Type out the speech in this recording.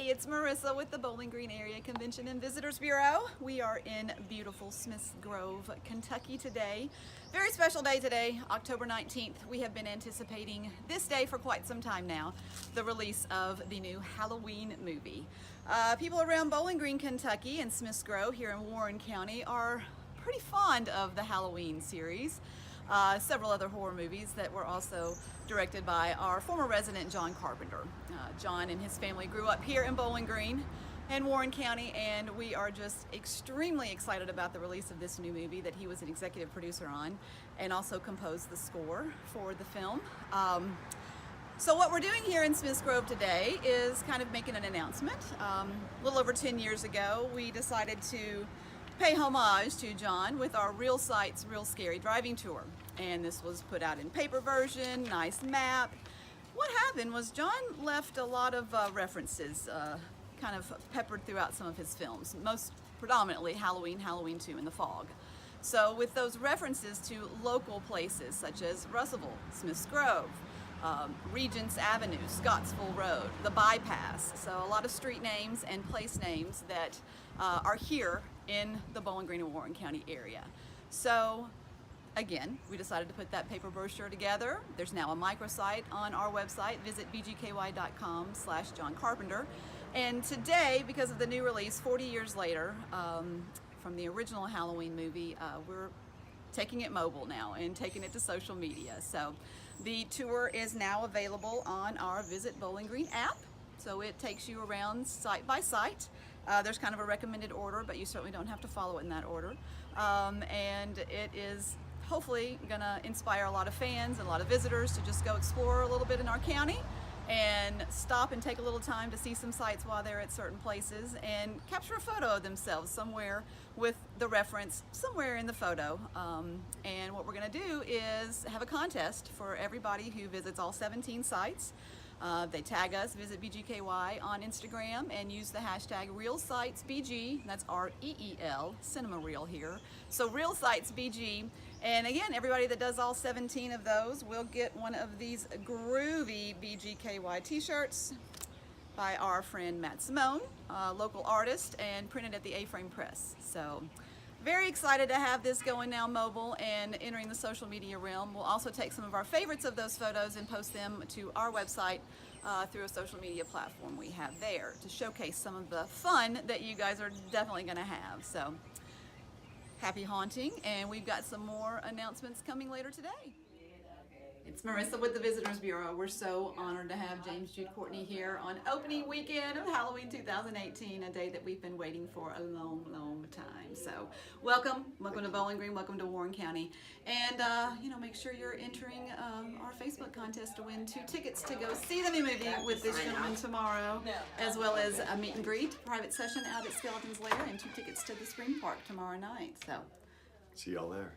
Hey, it's Marissa with the Bowling Green Area Convention and Visitors Bureau. We are in beautiful Smiths Grove, Kentucky today. Very special day today, October 19th. We have been anticipating this day for quite some time now, the release of the new Halloween movie. People around Bowling Green, Kentucky and Smiths Grove here in Warren County are pretty fond of the Halloween series. Several other horror movies that were also directed by our former resident John Carpenter. John and his family grew up here in Bowling Green and Warren County, and we are just extremely excited about the release of this new movie that he was an executive producer on and also composed the score for the film. So what we're doing here in Smiths Grove today is kind of making an announcement. A little over 10 years ago, we decided to pay homage to John with our Real Sights, Real Scary driving tour. And this was put out in paper version, nice map. What happened was John left a lot of references kind of peppered throughout some of his films, most predominantly Halloween, Halloween 2, and The Fog. So with those references to local places such as Russellville, Smiths Grove, Regents Avenue, Scottsville Road, the Bypass, so a lot of street names and place names that are here in the Bowling Green and Warren County area. So again, we decided to put that paper brochure together. There's now a microsite on our website. Visit bgky.com/John Carpenter. And today, because of the new release, 40 years later, from the original Halloween movie, we're taking it mobile now and taking it to social media. So the tour is now available on our Visit Bowling Green app. So it takes you around site by site. There's kind of a recommended order, but you certainly don't have to follow it in that order. And it is hopefully gonna inspire a lot of fans and a lot of visitors to just go explore a little bit in our county and stop and take a little time to see some sights while they're at certain places and capture a photo of themselves somewhere with the reference somewhere in the photo. And what we're gonna do is have a contest for everybody who visits all 17 sites. They tag us, Visit BGKY on Instagram, and use the hashtag RealSightsBG. That's R-E-E-L, cinema reel here. So RealSightsBG. And again, everybody that does all 17 of those will get one of these groovy BGKY t-shirts by our friend Matt Simone, local artist, and printed at the A-Frame Press. So very excited to have this going now mobile and entering the social media realm. We'll also take some of our favorites of those photos and post them to our website through a social media platform we have there to showcase some of the fun that you guys are definitely going to have. So happy haunting, and we've got some more announcements coming later today. It's Marissa with the Visitors Bureau. We're so honored to have James Jude Courtney here on opening weekend of Halloween 2018, a day that we've been waiting for a long, long time. So welcome to Bowling Green, welcome to Warren County. And make sure you're entering our Facebook contest to win 2 tickets to go see the new movie with this gentleman tomorrow, as well as a meet and greet, private session out at Skeleton's Lair, and 2 tickets to the Spring Park tomorrow night. So see y'all there.